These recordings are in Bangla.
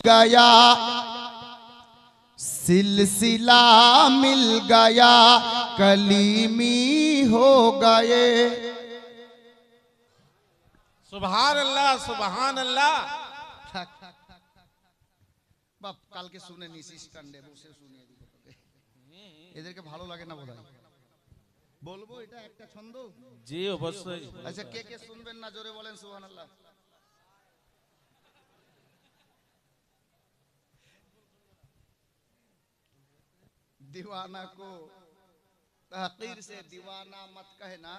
गया सिलसिला मिल गया कलीमी हो गए। सुभान अल्लाह सुभान अल्लाह। বাপ কালকে শুনে নিছি স্ট্যান্ডে বসে শুনিয়ে দিব তোকে, এদেরকে ভালো লাগে না বোধহয়। বলবো এটা একটা ছন্দ? জি অবশ্যই। আচ্ছা কে কে শুনবেন না জোরে বলেন সুবহানাল্লাহ। दीवाना को तहकीर से दीवाना मत कहना,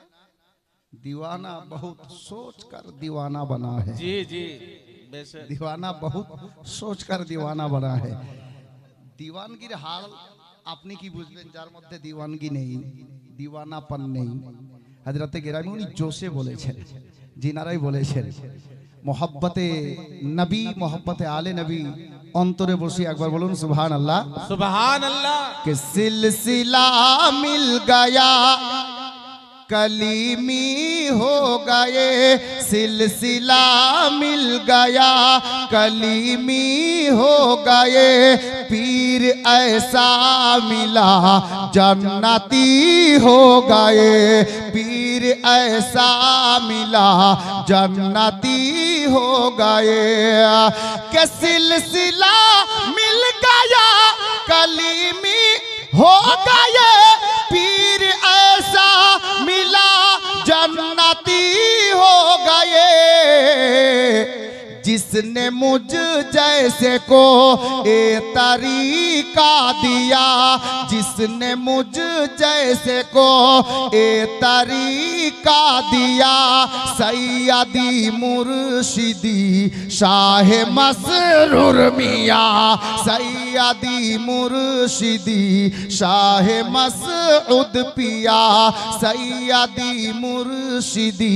दीवाना बहुत सोच कर दीवाना बना है। जी जी बेशक। दीवाना बहुत सोच कर दीवाना बना है। दीवानगीर हाल আপনি কি বুঝবেন যার মধ্যে দীওয়ানগি নেই, দীওয়ানাপন নেই। হযরতে গেরামি উনি জোশে বলেছেন, জিনারাই বলেছেন মোহাব্বতে নবী মোহাব্বতে আলে নবী অন্তরে বসে একবার বলুন সুবহানাল্লাহ सुभान अल्लाह। कि सिलसिला मिल गया कलीमी हो गए, सिलसिला मिल गया कलीमी हो गए, पीर ऐसा मिला जन्नती हो गए, पीर ऐसा मिला जन्नती हो गए। कि सिलसिला मिल गया कलीमी हो गए, पीर ऐसा मिला जन्नती हो गए। जिसने मुझ जैसे को ए तरीका दिया, जिसने मुझ जैसे को ए तरीका दिया, सैयदी मुर्शिदी शाह मसरूर मियाँ, सैयदी मुर्शिदी शाह मसऊद पिया, सैयदी मुर्शिदी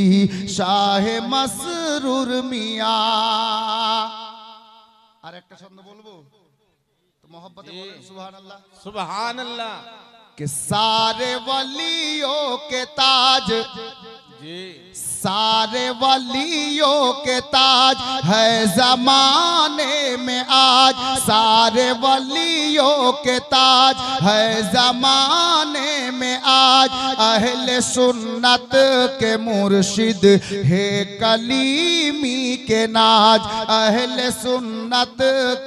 शाह मसरूर मियाँ। আর একটা ছন্দ বলবো তো মোহব্বতে বলেন সুবহানাল্লাহ सुभान अल्लाह। कि सारे वलियों के ताज, जी सारे वलियों के ताज है जमाने में आज, सारे वलियों के ताज है जमाने में आज, अहले सुन्नत के मुर्शिद है कलीमी के नाज, अहले सुन्नत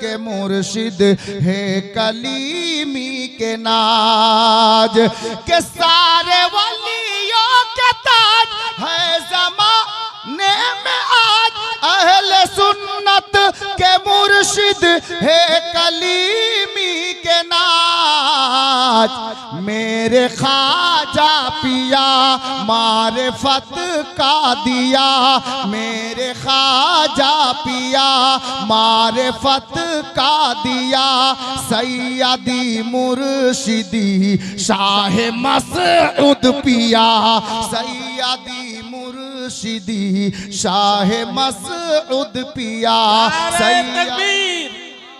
के मुर्शिद है कलीमी के नाज। के सारे वलियों के ताज है ज़माने में आज, अहले सुन्नत के मुर्शिद है कलीमी के नाज। मेरे ख्वाजा पिया मारिफत का दिया, मेरे ख्वाजा पिया मारिफत का दिया, सैयदी मुर्शिदी शाह मसऊद पिया, सैयदी मुर्शिदी शाह मसऊद पिया। नारे तकबीर,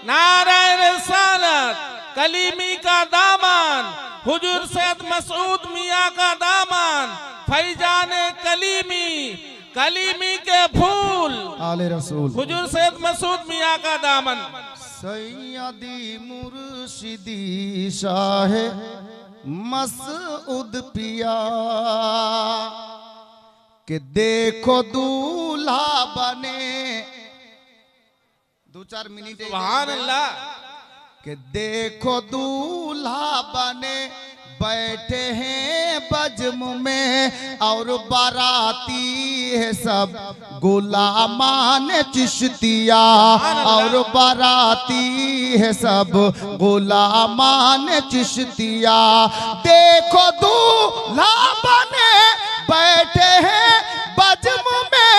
नारे रिसालत, कलीमी का दामन, हुजूर सैयद मसऊद मियाँ का दामन, फैजाने कलीमी, कलीमी के फूल, आले रसूल हुजूर सैयद मसऊद मियाँ का दामन। सैयदी मुर्शिदी शाह मसऊद पिया। कि देखो दूल्हा बने, दो चार मिनट सुभान अल्लाह। कि देखो दूल्हा बने बैठे हैं बज्म में, और बाराती है सब गुलामान चिश्तिया, और बाराती है सब गुलामान चिश्तिया। देखो दूल्हा बने बैठे हैं बज्म में,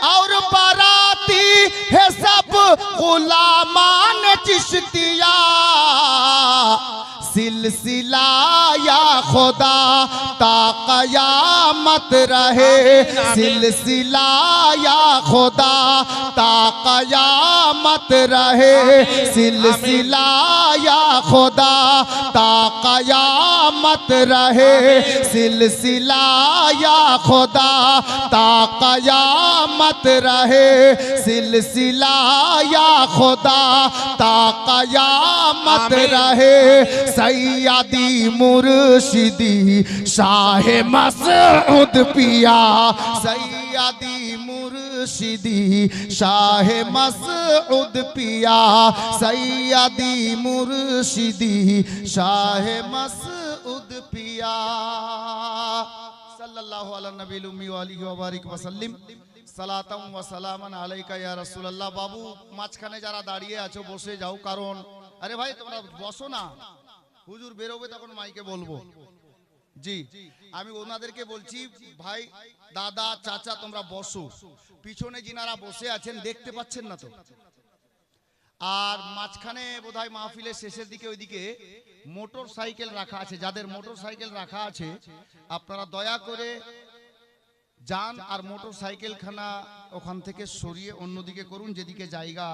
और बाराती है सब गुलामान चिश्तिया। सिलसिला या खुदा ता क़यामत रहे, सिलसिला या खुदा ता क़यामत रहे, सिलसिला या खुदा ता क़यामत क़यामत रहे सिलसिला या खुदा ता क़यामत रहे सिलसिला या खुदा ता क़यामत रहे सैयदी मुर्शिदी शाह मसऊद पिया सैयदी मुर्शिदी शाह मसऊद पिया सैयदी मुर्शिदी शाह मसऊद पिया सल्लल्लाहु अला नबील उम्मी व आलिहि व बारिक व सल्लिम সালাতাম ওয়া সালামান আলাইকা ইয়া রাসূলুল্লাহ। বাবু মাঝখানে যারা দাঁড়িয়ে আছো বসে যাও, কারণ আরে ভাই তোমরা বসো না, হুজুর বেরোবে তখন মাইকে বলবো। জি আমি ওনাদেরকে বলছি ভাই দাদা চাচা তোমরা বসো, পিছনে যিনারা বসে আছেন দেখতে পাচ্ছেন না তো। আর মাঝখানে বোধহয় মাহফিলের শেষের দিকে ওইদিকে মোটর সাইকেল রাখা আছে, যাদের মোটর সাইকেল রাখা আছে আপনারা দয়া করে যান আর মোটর সাইকেল খানা ওখান থেকে সরিয়ে অন্যদিকে করুন, যেদিকে জায়গা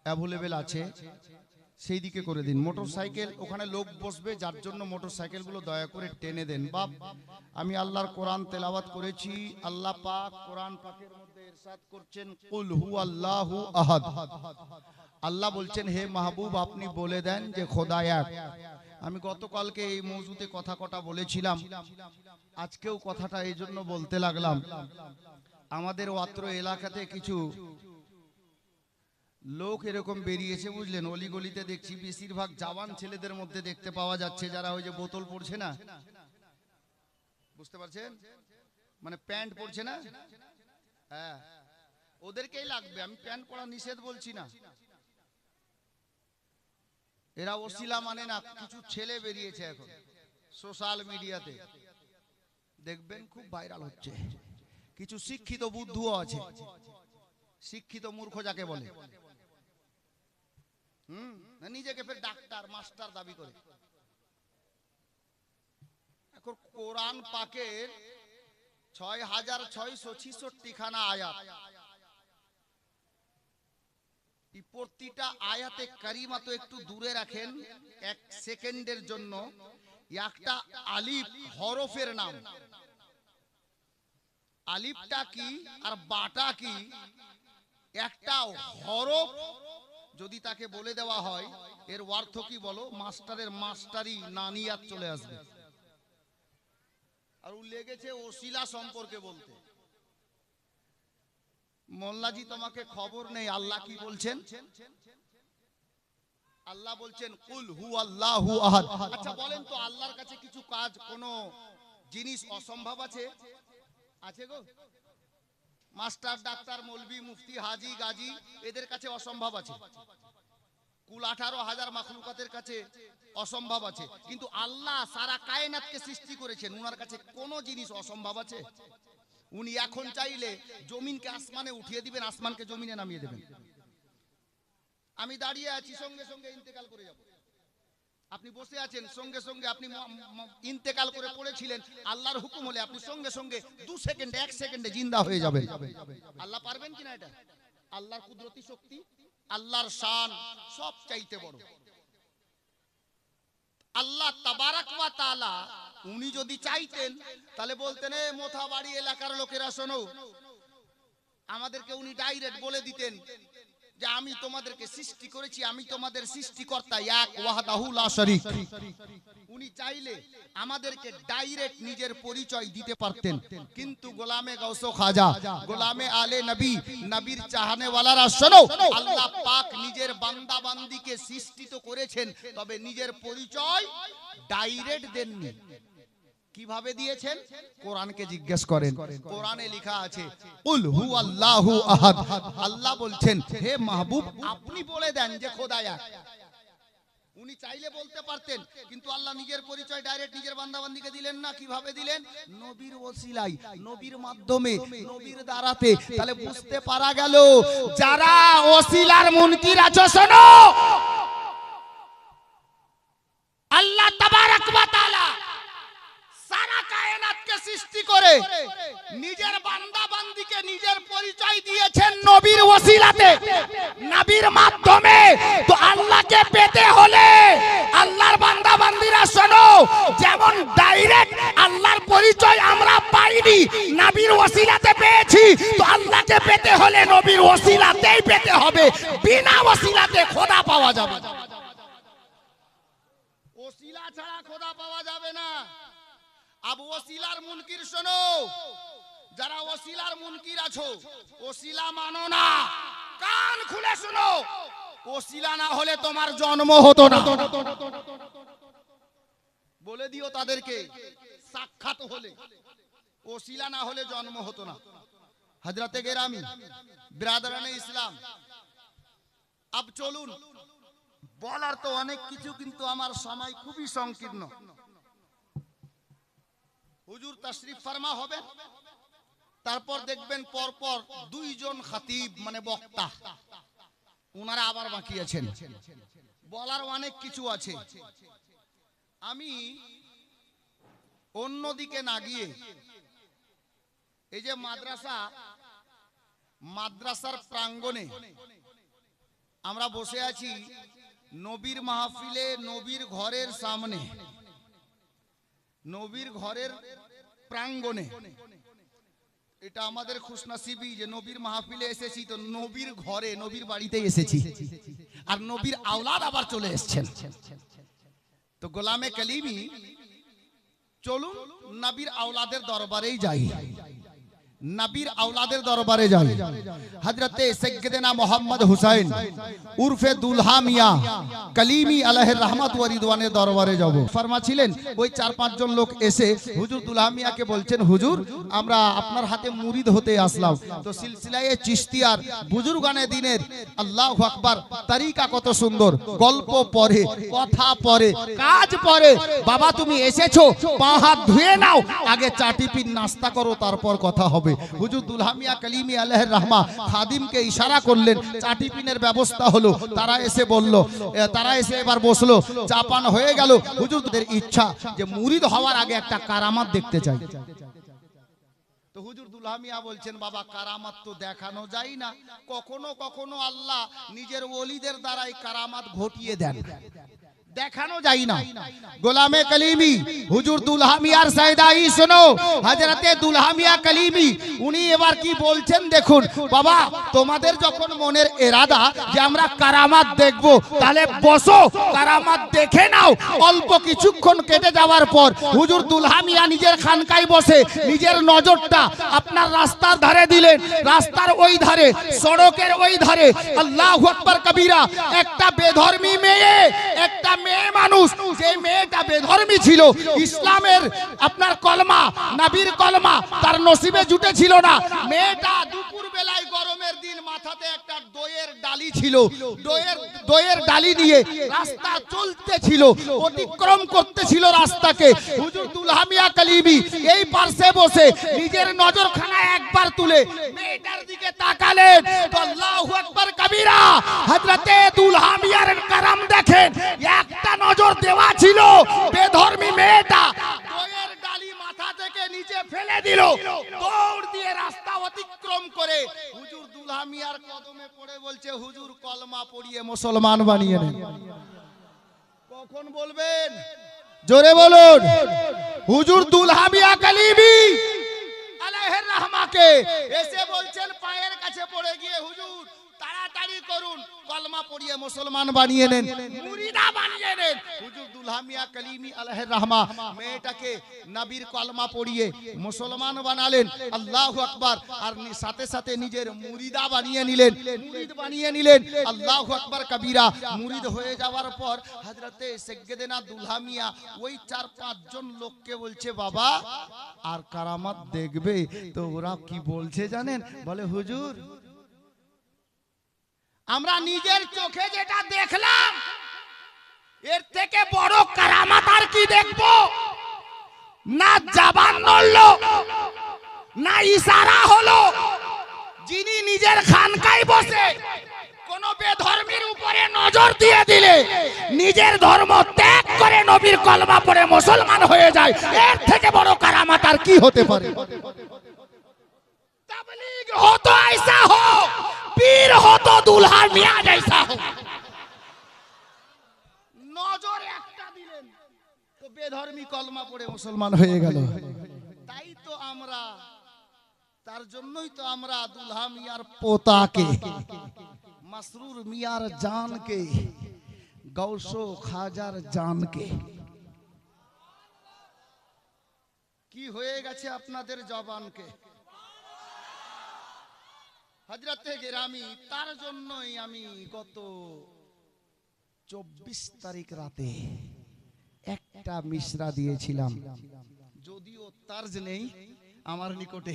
অ্যাভেলেবেল আছে সেই দিকে করে দিন। মোটর সাইকেল ওখানে লোক বসবে, যার জন্য মোটর সাইকেলগুলো দয়া করে টেনে দেন। বাপ আমি আল্লাহর কোরআন তেলাওয়াত করেছি, আল্লাহ পাক কোরআন পাকের মধ্যে ইরশাদ করছেন কুল হুয়াল্লাহু আহাদ। আল্লাহ বলছেন হে মাহবুব আপনি বলে দেন যে খোদা এক। আমি গতকালকে এই মওজুতে কথা কটা বলেছিলাম, আজকেও কথাটা এই জন্য বলতে লাগলাম। আমাদের অত্র এলাকাতে কিছু লোক এরকম বেরিয়েছে বুঝলেন, অলিগলিতে দেখছি বেশিরভাগ জওয়ান ছেলেদের মধ্যে দেখতে পাওয়া যাচ্ছে যারা ওই যে বোতল পড়ছে না, বুঝতে পারছেন, মানে প্যান্ট পড়ছে না, হ্যাঁ ওদেরকেই লাগবে। আমি প্যান্ট পরা নিষেধ বলছি না, এরা ওসিলা মানে না। কিছু ছেলে বেরিয়েছে এখন সোশ্যাল মিডিয়াতে, দেখবেন খুব ভাইরাল হচ্ছে। কিছু শিক্ষিত বুদ্ধুও আছে, শিক্ষিত মূর্খ যাকে বলে, নিজেকে ফের ডাক্তার মাস্টার দাবি করে। এখন কোরআন পাকের 6666 খানা আয়াত, প্রতিটা আয়াতে কারিমা তো একটু দূরে রাখেন এক সেকেন্ডের জন্য। একটা আলিফ হরফের নাম, আলিফটা কি আর বাটা কি, একটা হরফ যদি তাকে বলে দেওয়া হয় এর অর্থ কি বলো, মাস্টারের মাস্টারি নানিয়াত চলে আসবে। আর ও লেগেছে ওসিলা সম্পর্কে বলতে। মোল্লাজি তোমাকে খবর নেই আল্লাহ কি বলছেন? আল্লাহ বলছেন কুল হুয়াল্লাহু আহাদ। আচ্ছা বলেন তো আল্লাহর কাছে কিছু কাজ কোনো জিনিস অসম্ভব আছে? আছে গো? মাস্টার ডাক্তার মৌলভী মুফতি হাজি গাজী এদের কাছে অসম্ভব আছে, কুল 18,000 মাখলুকাতের কাছে অসম্ভব আছে, কিন্তু আল্লাহ সারা কায়নাতকে সৃষ্টি করেছেন, উনার কাছে কোনো জিনিস অসম্ভব আছে? উনি এখন চাইলে জমিনকে আসমানে উঠিয়ে দিবেন, আসমানকে জমিনে নামিয়ে দেবেন। আমি দাঁড়িয়ে আছি সঙ্গে সঙ্গে ইন্তেকাল করে যাব, আপনি বসে আছেন সঙ্গে সঙ্গে আপনি ইন্তেকাল করে পড়েছিলেন, আল্লাহর হুকুম হলে আপনি সঙ্গে সঙ্গে 2 সেকেন্ডে 1 সেকেন্ডে জিন্দা হয়ে যাবেন। আল্লাহ পারবেন কিনা এটা? আল্লাহর কুদরতি শক্তি, আল্লাহর শান সব চাইতে বড়। আল্লাহ তাবারাক ওয়া তাআলা উনি যদি চাইতেন তাহলে বলতেন এ মোথাবাড়ি এলাকার লোকেরা শোনো, আমাদেরকে উনি ডাইরেক্ট বলে দিতেন যে আমি তোমাদেরকে সৃষ্টি করেছি, আমি তোমাদের সৃষ্টিকর্তা এক ওয়াহদাহু লা শারীক। উনি চাইলে আমাদেরকে ডাইরেক্ট নিজের পরিচয় দিতে পারতেন, কিন্তু গোলামে গাউসো খাজা, গোলামে আলে নবী, নবীর চাহনে ওয়ালারা শোনো, আল্লাহ পাক নিজের বান্দা বান্দিকে সৃষ্টি তো করেছেন, তবে নিজের পরিচয় ডাইরেক্ট দেননি। কিভাবে দিয়েছেন? কোরআনকে জিজ্ঞেস করেন, কোরআনে লেখা আছে কুল হুয়াল্লাহু আহাদ। আল্লাহ বলছেন হে মাহবুব আপনি বলে দেন যে খোদা এক। উনি চাইলে বলতে পারতেন, কিন্তু আল্লাহ নিজের পরিচয় ডাইরেক্ট নিজের বান্দাবান্দিকে দিলেন না। কিভাবে দিলেন? নবীর ওসিলাই, নবীর মাধ্যমে, নবীর দ্বারাতে। তাহলে বুঝতে পারা গেল যারা ওসিলার মুনকির আছো শোনো, আল্লাহ তাবারাক ওয়া তাআলা সারা কায়নাতকে সৃষ্টি করে নিজের বান্দা বান্দিকে নিজের পরিচয় দিয়েছেন নবীর ওসিলাতে, নবীর মাধ্যমে। তো আল্লাহকে পেতে হলে আল্লাহর বান্দা বান্দিরা শোনো, ওসিলাতেই পেতে হবে, বিনা ওসিলাতে খোদা পাওয়া যাবে না। ওসিলা ছাড়া খোদা পাওয়া যাবে না। আব ওসিলার মুনকির শোনো, যারা ওসিলার মুনকির আছো, ওসিলা মানো না, কান খুলে শোনো, ওসিলা না হলে তোমার জন্ম হতো না। বলে দিও তাদেরকে, সাক্ষাৎ হলে, ওসিলা না হলে জন্ম হতো না। হযরতে গেরামি বিরাদরানে ইসলাম, আব চলুন, বলার তো অনেক কিছু, কিন্তু আমার সময় খুবই সংকীর্ণ। হুজুর তাশরিফ ফারমা হবে, তারপর দেখবেন পরপর দুইজন খাতিব মানে বক্তা, ওনারা আবার বাকি আছেন। বলার অনেক কিছু আছে। আমি অন্যদিকে না গিয়ে এই যে মাদ্রাসার প্রাঙ্গণে আমরা বসে আছি, নবীর মাহফিলে, নবীর ঘরের সামনে, নবীর ঘরের প্রাঙ্গণে। এটা আমাদের খুশনসিবি যে নবীর মাহফিলে এসেছি, তো নবীর ঘরে, নবীর বাড়িতে এসেছি, আর নবীর আওলাদ আবার চলে এসেছেন। তো গোলামে কালিমি, চলুন নবীর আওলাদের দরবারেই যাই, নবীর আওলাদের দরবারে যাই। হযরতে সাইয়্যিদনা মুহাম্মদ হুসাইন উরফে দুলহা মিয়া কালিমি আলাইহির রহমত ওয়া রিদওয়ানের দরবারে যাব। ফরমাছিলেন ওই 4-5 জন লোক এসে হুজুর দুলহা মিয়াকে বলছেন, হুজুর আমরা আপনার হাতে মুরিদ হতে আসলাম। তো সিলসিলায়ে চিশতিয়ার বুজুর্গানে দিনের আল্লাহু আকবার তরিকা কত সুন্দর, গল্প পড়ে, কথা পড়ে, কাজ পড়ে। বাবা তুমি এসেছো, পা হাত ধুয়ে নাও, আগে চা টিফিন নাস্তা করো, তারপর কথা হবে। হুজুর দুলহা মিয়া কালিমি আলাইহির রহমা খাদিমকে ইশারা করলেন, চা টিফিনের ব্যবস্থা হলো। তারা এসে এবার বসলো, চা পান হয়ে গেল। হুজুরদের ইচ্ছা যে মুরিদ হওয়ার আগে একটা কারামাত দেখতে চাই। তো হুজুর দুলহা মিয়া বলছেন, বাবা কারামাত তো দেখানো যায় না, কখনো কখনো আল্লাহ নিজের ওলিদের দ্বারাই কারামাত ঘটিয়ে দেন, দেখানো যায় না। গোলামে কালিমি হুজুর দুলহা মিয়ার সাইদাই শোনো, হযরতে দুলহা মিয়া কালিমি উনি এবার কি বলছেন দেখুন। বাবা তোমাদের যখন মনের ইরাদা যে আমরা কারামাত দেখব, তাহলে বসো, কারামাত দেখে নাও। অল্প কিছুক্ষণ কেটে যাওয়ার পর হুজুর দুলহা মিয়া নিজের খানকায় বসে নিজের নজরটা আপনার রাস্তার ধারে দিলেন। রাস্তার ওই ধারে, সড়কের ওই ধারে আল্লাহু আকবার কবীরা একটা বেধর্মী মেয়ে, একটা মেয়ে মানুষ, যে মেয়েটা বেধর্মী ছিল, ইসলামের আপনার কলমা, নবীর কলমা তার নসিবে জুটে ছিল না। মেয়েটা দুপুর বেলায় গরমের দিন মাথাতে একটা দইয়ের ডালি ছিল, দইয়ের ডালি নিয়ে রাস্তা চলতেছিল, অতিক্রম করতেছিল রাস্তাকে। হুজুর দুলহা মিয়া কালিমি এই পাশে বসে নিজের নজরখানা একবার তুলে মেয়েটার দিকে তাকালেন। তো আল্লাহু আকবার কবীরা, হযরতে দুলহা মিয়ার কারাম দেখেন। একটা নজর দেওয়া ছিল, বেধর্মী মেয়েটা দইয়ের ডালি মাথা থেকে নিচে ফেলে দিল, দৌড় দিয়ে রাস্তা অতিক্রম করে হুজুর দুলহা মিয়ার কদমে পড়ে বলছে, হুজুর কলমা পড়িয়ে মুসলমান বানিয়ে নেন। কখন বলবেন? জোরে বলুন। হুজুর দুলহা মিয়া কালিমি আলাইহির রহমাকে এসে বলছেন, পায়ের কাছে পড়ে গিয়ে, হুজুর তাড়াতাড়ি করুন, কলমা পড়িয়ে মুসলমান বানিয়ে নেন, মুরিদা বানিয়ে নেন। হুজুর দুলহা মিয়া কালিমি আলাইহির রহমা মেয়েটাকে নবীর কলমা পড়িয়ে মুসলমান বানালেন। আল্লাহু আকবার। আর সাথে সাথে নিজের মুরিদা বানিয়ে নিলেন, মুরিদ বানিয়ে নিলেন। আল্লাহু আকবার কবীরা। মুরিদ হয়ে যাওয়ার পর হযরতে সাইয়্যিদনা দুলহা মিয়া ওই 4-5 জন লোককে বলছে, বাবা আর কারামাত দেখবে? তো ওরা কি বলছে জানেন? বলে, হুজুর আমরা নিজের চোখে যেটা দেখলাম, এর থেকে বড় কারামাত আর কি দেখবো? না জবান নড়লো, না ইশারা হলো। যিনি নিজের খানকায় বসে কোন বেধর্মীর উপরে নজর দিয়ে দিলে নিজের ধর্ম ত্যাগ করে নবীর কলমা পড়ে মুসলমান হয়ে যায়, এর থেকে বড় কারামাত আর কি হতে পারে? तबलीग हो तो ऐसा हो, पीर हो तो दुल्हा मियां जैसा हो। নজর একটা দিলেন, তো বেধর্মী কলমা পড়ে মুসলমান হয়ে গেল। তাই তো আমরা, তার জন্যই তো আমরা দুলহা মিয়ার পোতাকে মাসরুর মিয়ার জানকে গৌসো খাজার জানকে কি হয়ে গেছে আপনাদের জবানকে হযরতে গেরামি তার জন্যই আমি গত 24 তারিখ রাতে একটা মিশরা দিয়েছিলাম যদিও তার্জ নেই আমার নিকটে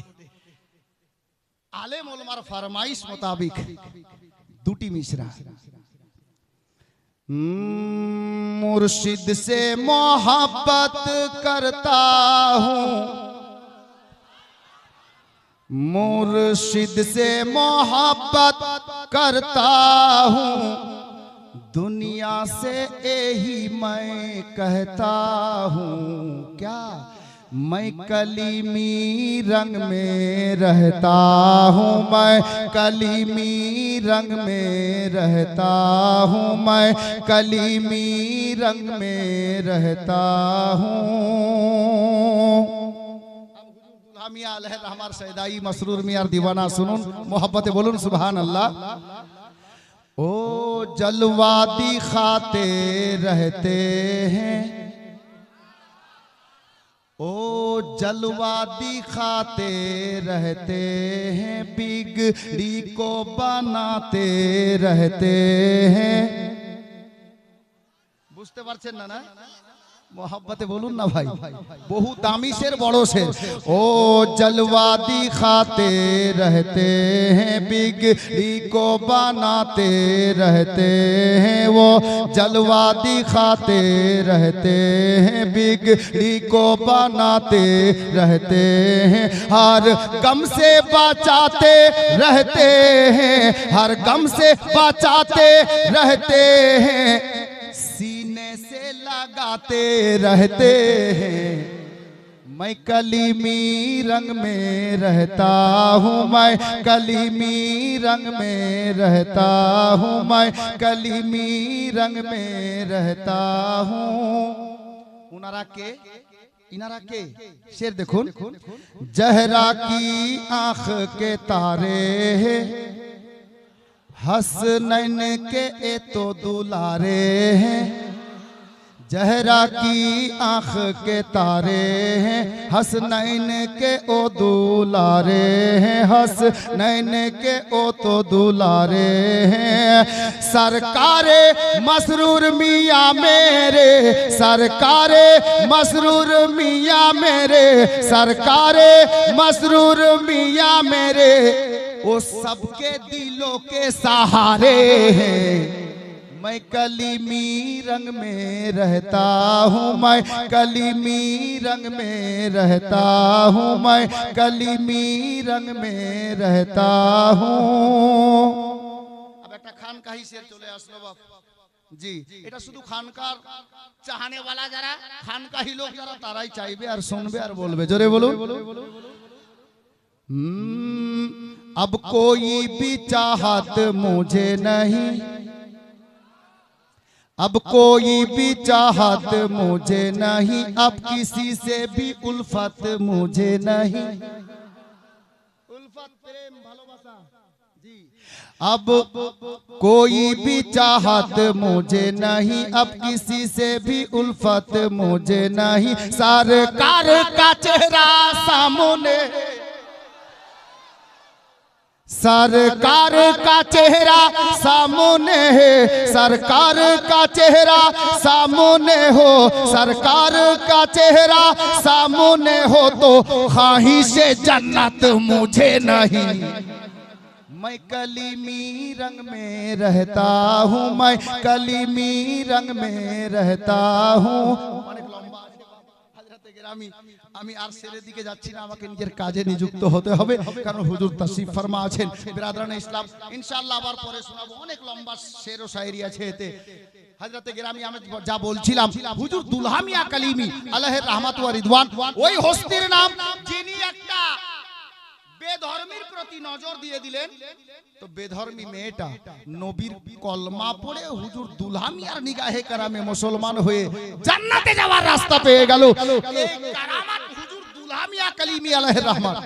আলেম ওলামার ফরমাইশ মোতাবেক দুটি মিশরা मुर्शिद से मोहब्बत करता हूँ मुर्शिद से मोहब्बत करता हूँ दुनिया से यही मैं कहता हूँ क्या मैं कलीमी रंग में रहता हूँ मैं कलीमी रंग में रहता हूँ मैं कलीमी रंग में रहता हूँ मियां अलैहिर्रहमान सैदाई मसरूर मियां दीवाना सुनुन मोहब्बत बोलून सुभान अल्लाह ओ जलवा दिखाते रहते हैं ओ जलवा दिखाते रहते हैं बिगड़ी को बनाते रहते हैं বুঝতে পারছেন না না मोहब्बते बोलून ना भाई बहु दामी शेर बड़ो शेर ओ जलवा दिखाते रहते हैं बिगड़ी को बनाते रहते हैं वो जलवा दिखाते रहते हैं बिगड़ी को बनाते रहते हैं हर गम से बचाते रहते हैं हर गम से बचाते रहते हैं सीने से लगाते रहते हैं मैं कलीमी रंग में रहता हूँ मैं कलीमी रंग में रहता हूँ मैं कलीमी रंग में रहता हूँ उनारा के इनारा के शेर देखो जहरा की आँख के तारे हैं हसनैन के ए तो दुलारे हैं जहरा की आँख के तारे हैं हसनैन के ओ दुलारे हैं हसनैन के ओ तो दुलारे हैं सरकारे मसरूर मियाँ मेरे सरकारे मसरूर मियाँ मेरे सरकारे मसरूर मियाँ मेरे वो सबके दिलों के सहारे हैं मैं कलीमी रंग में रहता हूँ मैं कलीमी रंग में रहता हूँ मैं कलीमी रंग में रहता हूँ अब एक खानकाही शेर चले आसलो बाप जी এটা শুধু খানকার চাহনে वाला যারা খানকাহি লোক যারা তারাই চাইবে আর শুনবে আর বলবে জোরে বলুন अब कोई भी चाहत मुझे नहीं अब कोई भी चाहत मुझे नहीं अब किसी से भी उल्फत मुझे नहीं उल्फत प्रेम भालोबासा जी अब कोई भी चाहत मुझे नहीं अब किसी से भी उल्फत मुझे नहीं सरकार का चेहरा सामने सरकार का चेहरा सामने है सरकार का चेहरा सामने हो सरकार का चेहरा सामने हो तो ख्वाहिश जन्नत मुझे नहीं मैं कलीमी रंग में रहता हूँ मैं कलीमी रंग में रहता हूँ আমি আর ছেড়ে দিকে যাচ্ছি না আমাকে নিজের কাজে নিযুক্ত হতে হবে কারণ হুজুর তাশরীফ ফরমা আছেন বিরাদরান ইসলাম ইনশাআল্লাহ আবার পরে শোনাবো অনেক লম্বা শের ও শায়রি আছে এতে হযরতে গেরামি আমি যা বলছিলাম হুজুর দুলহা মিয়া কালিমি আলাইহির রাহমাত ওয়া রিদওয়ান ওই হস্তির নাম যিনি একটা বেধর্মীর প্রতি নজর দিয়ে দিলেন তো বেধর্মী মেয়েটা নবীর কলমা পড়ে হুজুর দুলহা মিয়ার নিগাহে কারামে মুসলমান হয়ে জান্নাতে যাওয়ার রাস্তা পেয়ে গেল এই কারামাত হুজুর দুলহা মিয়া কালিমি আলাইহির রহমান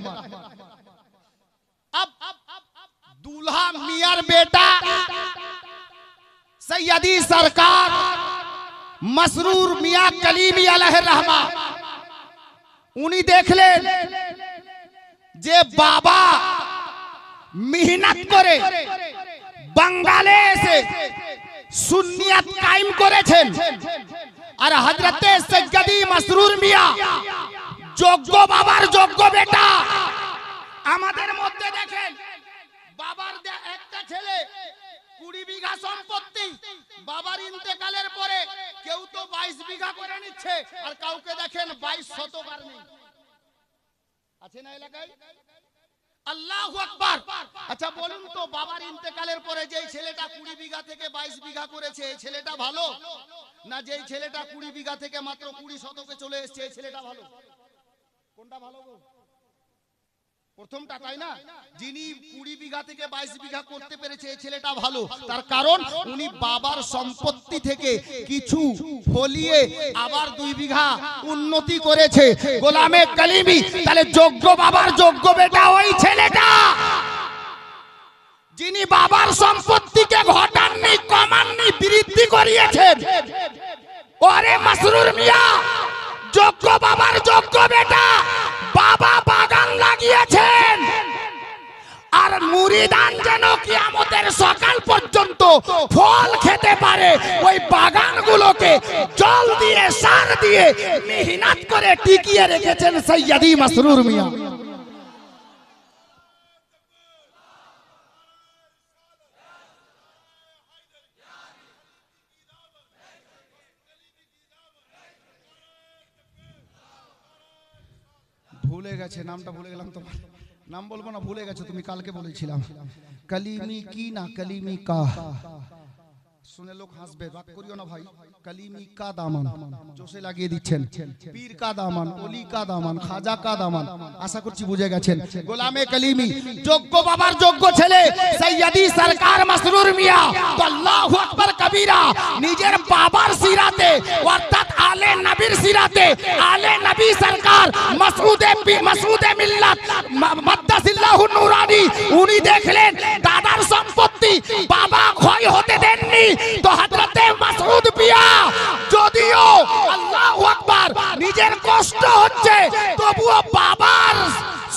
अब दूल्हा मियार बेटा सैयदी सरकार मसरूर मियां कलीमी अलैहि रहमा उन्हीं देख लेन जे बाबा मेहनत करे বাংলাদেশে সুন্নিয়ত কায়েম করেছেন আর হযরতে সৈয়দি মাসরুর মিয়া যোগ্য বাবার যোগ্য বেটা আমাদের মধ্যে দেখেন বাবার একটা ছেলে 20 বিঘা সম্পত্তি বাবার ইন্তেকালের পরে কেউ তো 22 বিঘা করে নিচ্ছে আর কাউকে দেখেন 22 শতক আর নেই আছে না এলাকায় আল্লাহু আকবার আচ্ছা বলুন তো বাবার ইন্তেকালের পরে যেই ছেলেটা 20 বিঘা থেকে 22 বিঘা করেছে এই ছেলেটা ভালো না যেই ছেলেটা 20 বিঘা থেকে মাত্র 20 শতকে চলে এসেছে এই ছেলেটা ভালো কোনটা ভালো গো প্রথমটা তাই না যিনি 20 বিঘা থেকে 22 বিঘা করতে পেরেছে এই ছেলেটা ভালো তার কারণ উনি বাবার সম্পত্তি থেকে কিছু ফলিয়ে আবার 2 বিঘা উন্নতি করেছে গোলামে কালিমি তাহলে যোগ্য বাবার যোগ্য বেটা ওই ছেলেটা যিনি বাবার সম্পত্তিকে ঘটাননি কমাননি বৃদ্ধি করিয়েছেন ওরে মাসরুর মিয়া যোগ্য বাবার যোগ্য বেটা বাবা বাগান লাগিয়েছেন আর মুরিদান যেন কিয়ামতের সকাল পর্যন্ত ফল খেতে পারে ওই বাগানগুলোকে জল দিয়ে সার দিয়ে মেহনত করে টিকিয়ে রেখেছেন সৈয়দি মাসরুর মিয়া ভুলে গেছে নামটা ভুলে গেলাম তোমার নাম বলবো না ভুলে গেছো তুমি কালকে বলেছিলাম কলিমি কি না কলিমি কা শুনে লোক হাসবে রাগ করিও না ভাই কলিমি কা দামান জোশে লাগিয়ে দিচ্ছেন পীর কা দামান ওলি কা দামান খাজা কা দামান আশা করছি বুঝে গেছেন গোলামে কলিমি যোগ্য বাবার যোগ্য ছেলে সৈয়দি সরকার মাসরুর মিয়া আল্লাহু আকবার কবীরা নিজের বাবার সিরাতে অর্থাৎ আলে নবীর সিরাতে আলে নবী সরকার মাসউদে মিল্লাত মাদ্দাসিল্লাহু নুরানি উনি দেখলেন দাদার সম্পত্তি বাবা ক্ষয় হতে দেননি তো হযরতে মাসউদ মিয়া যদিও আল্লাহু আকবার নিজের কষ্ট হচ্ছে তবুও বাবার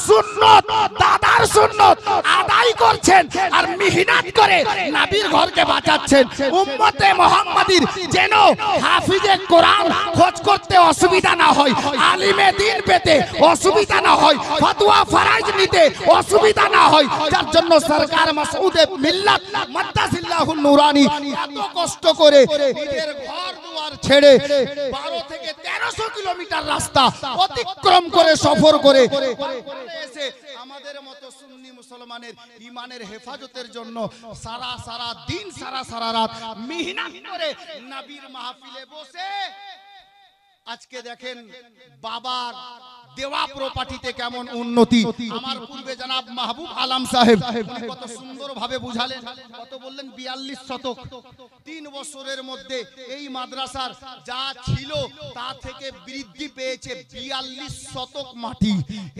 সুন্নত দাদার সুন্নত আদায় করছেন আর মেহনত করে নবীর ঘরকে বাঁচাচ্ছেন উম্মতে মুহাম্মাদির যেন হাফিজে কোরআন খোঁজ করতে অসুবিধা না হয় আলিমে দ্বীন পেতে অসুবিধা না হয় ফতোয়া ফরজ নিতে অসুবিধা না হয় যার জন্য সরকার মাসউদে মিল্লাত মাদ্দাসিল্লাহু নুরানি এত কষ্ট করে নিজের ঘর দুয়ার ছেড়ে 12 থেকে 1300 কিলোমিটার রাস্তা অতিক্রম করে সফর করে এসে আমাদের মতো সুন্নি মুসলমানের ঈমানের হেফাজতের জন্য সারা দিন সারা রাত মেহনত করে নবীর মাহফিলে বসে আজকে দেখেন বাবার দেওয়া প্রপার্টিতে কেমন উন্নতি আমার পূর্বে জনাব মাহবুব আলম সাহেব উনি কত সুন্দরভাবে বুঝালেন কত বললেন 42 শতক 3 বছরের মধ্যে এই মাদ্রাসার যা ছিল তা থেকে বৃদ্ধি পেয়েছে 42 শতক মাটি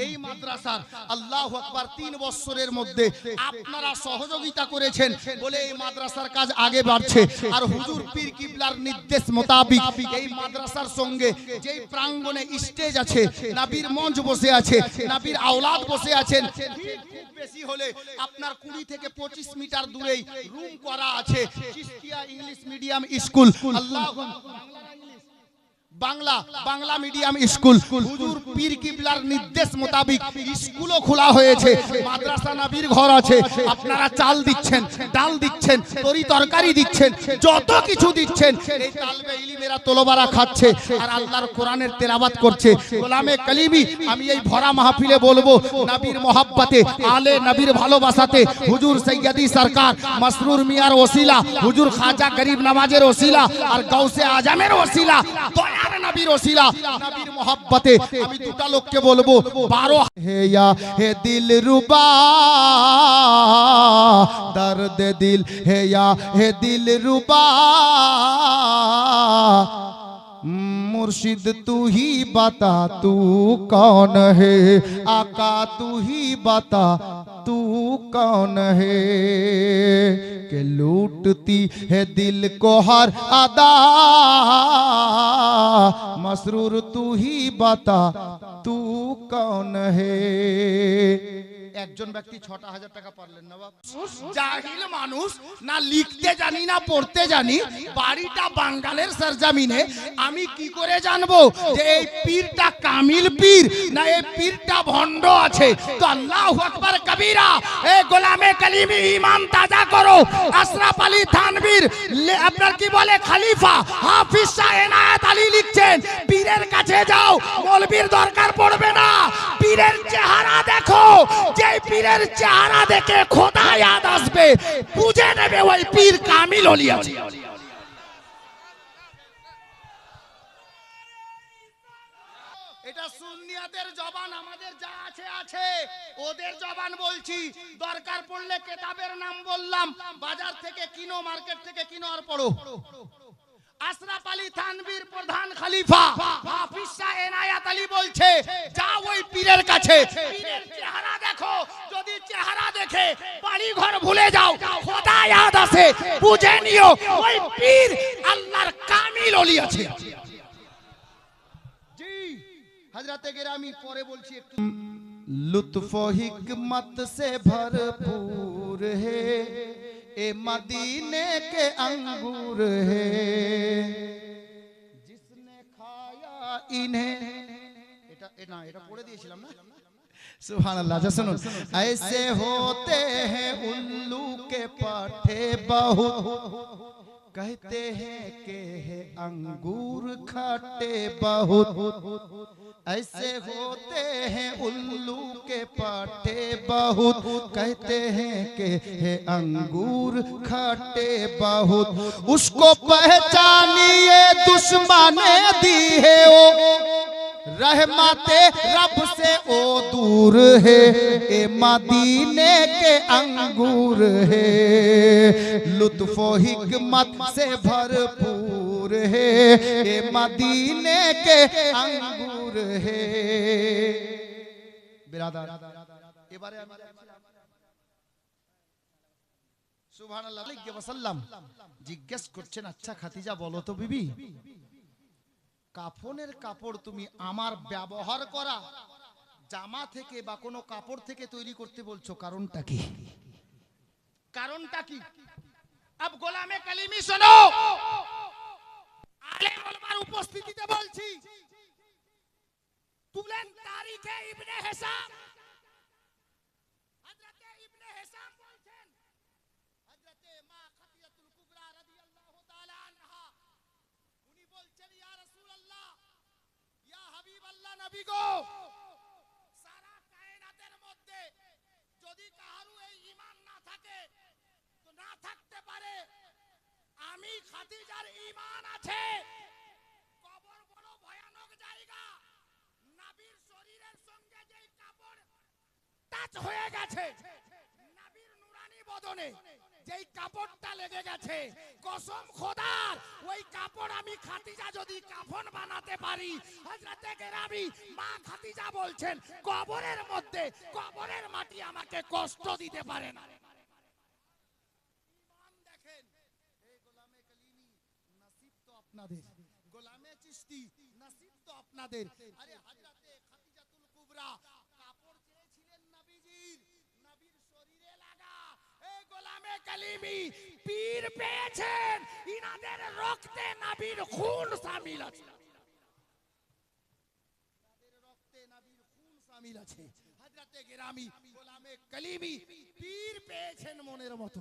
এই মাদ্রাসার আল্লাহু আকবার 3 বছরের মধ্যে আপনারা সহযোগিতা করেছেন বলে এই মাদ্রাসার কাজ আগে বাড়ছে আর হুজুর পীর কিবলার নির্দেশ মোতাবেক এই মাদ্রাসার সঙ্গে যেই প্রাঙ্গণে স্টেজ আছে নবীর মঞ্চ বসে আছে নবীর আওলাদ বসে আছেন খুব বেশি হলে আপনার 20 থেকে 25 মিটার দূরেই রুম করা আছে চিশতিয়া ইংলিশ মিডিয়াম স্কুল আল্লাহু বাংলা মিডিয়াম স্কুল হুজুর পীর কিবলার নির্দেশ মোতাবেক স্কুলও খোলা হয়েছে মাদ্রাসা নবীর ঘর আছে আপনারা চাল দিচ্ছেন ডাল দিচ্ছেন তরি তরকারি দিচ্ছেন যত কিছু দিচ্ছেন এই তালবে ইলমেরা তলবারা খাচ্ছে আর আল্লাহর কোরআনের তেলাওয়াত করছে গোলামে কলিমি আমি এই ভরা মাহফিলে বলবো নবীর মহব্বতে আলে নবীর ভালোবাসাতে হুজুর সৈয়দি সরকার মাসরুর মিয়ার ওসিলা হুজুর খাজা গরিব নওয়াজের ওসিলা আর গাউসে আজমের ওসিলা নবীর ওসিলা নবীর মোহাব্বতে আমি দুটা লোককে বলবো 12 হে ইয়া হে দিলরুবা দর্দ দিল হে ইয়া হে দিলরুবা मुर्शिद तू ही बता तू कौन है आका तू ही बता तू कौन है कि लूटती है दिल को हर अदा मसरूर तू ही बता तू कौन है একজন ব্যক্তি ৬০০০ টাকা পারলেন না বাবা জাহিল মানুষ না লিখতে জানি না পড়তে জানি বাড়িটা বাঙ্গালের সরজমিনে আমি কি করে জানবো যে এই পীরটা কামিল পীর না এই পীরটা ভণ্ড আছে তো আল্লাহু আকবার কবীরা এ গোলামে কালিমি ঈমান তাজা করো আশরাফ আলী থানভীর আপনার কি বলে খলিফা হাফিজ শাহ এনায়েত আলী লিখছেন পীরের কাছে যাও মৌলবীর দরকার পড়বে না পীরের চেহারা দেখো যে পীরের চেহারা দেখে খোদা याद আসবে বুঝে নেবে ওই পীর কামিল ওলি আছে এটা সুন্নিয়াতের জবান আমাদের যা আছে আছে ওদের জবান বলছি দরকার পড়লে কিতাবের নাম বললাম বাজার থেকে কিনো মার্কেট থেকে কিনো আর পড়ো আশরাফ আলী থানভীর প্রধান খলিফা হাফিজ শাহ এনায়েত আলী বলছে যাও ওই পীরের কাছে পীরের চেহারা দেখো যদি চেহারা দেখে বাড়ি ঘর ভুলে যাও খোদা याद আসে বুঝে নিও ওই পীর আল্লাহর কামিল ওলি আছে জি হযরতে গেরামি পরে বলছি একটু লুৎফ ও হিকমত সে ভরপুর হে ए मदीने के अंगूर है जिसने खाया इन्हें এটা পড়ে দিয়েছিলাম না সুবহানাল্লাহ যা শুনুন ऐसे होते हैं उल्लू के पाठे बहुत कहते हैं कि है अंगूर खट्टे बहुत ऐसे होते हैं उल्लू के पाठे बहुत कहते हैं कि है अंगूर खट्टे बहुत उसको पहचानिए दुश्मने दी है ओ रहमते रब से ओ दूर है ए मदीने के अंगूर है लुत्फ व हिकमत से भरपूर है ए मदीने के अंगूर है बिरादर এবারে আমি সুবহানাল্লাহ আলাইহি ওয়াসাল্লাম জিজ্ঞেস করছেন আচ্ছা খাদিজা বলো তো বিবি কাফনের কাপড় তুমি আমার ব্যবহার করা জামা থেকে বা কোনো কাপড় থেকে তৈরি করতে বলছো কারণটা কি अब গোলামে কালিমি শোনো আলেম ওলামার উপস্থিতিতে বলছি তুলেন তারিখে ইবনে হিসাম হযরতে ইবনে হিসাম বলছেন হযরতে মা খাদিজাতুল কুবরা রাদিয়াল্লাহু তাআলা আনহা উনি বলছেন ইয়া রাসূলুল্লাহ ইয়া হাবিবাল্লাহ নবী গো সারা কায়নাতের মধ্যে যদি কারো এই ঈমান না থাকে তো না থাকতে পারে আমি খাদিজার ঈমান আছে কবর বড় ভয়ানক জায়গা নবীর শরীরের সঙ্গে যেই কাপড় টাচ হয়ে গেছে নবীর নুরানি বদনে যেই কাপড়টা লেগে গেছে কসম খোদার ওই কাপড় আমি খাদিজা যদি কাফন বানাতে পারি হযরতে গেরামি মা খাদিজা বলছেন কবরের মধ্যে কবরের মাটি আমাকে কষ্ট দিতে পারে না ঈমান দেখেন এই গোলামে কালিমি নসিব তো আপনাদের গোলামে চিশতি নসিব তো আপনাদের আরে হযরতে খাদিজাতুল কুবরা কাপড় চেয়েছিলেন নবীজির নবীর শরীরে লাগা এই গোলামে কালিমি পীর পেয়েছেন ইনাদের রক্তে নবীর খুন শামিল আছে ইনাদের রক্তে নবীর খুন শামিল আছে হযরতে গেরামি গোলামে কালিমি পীর পেয়েছেন মনের মতো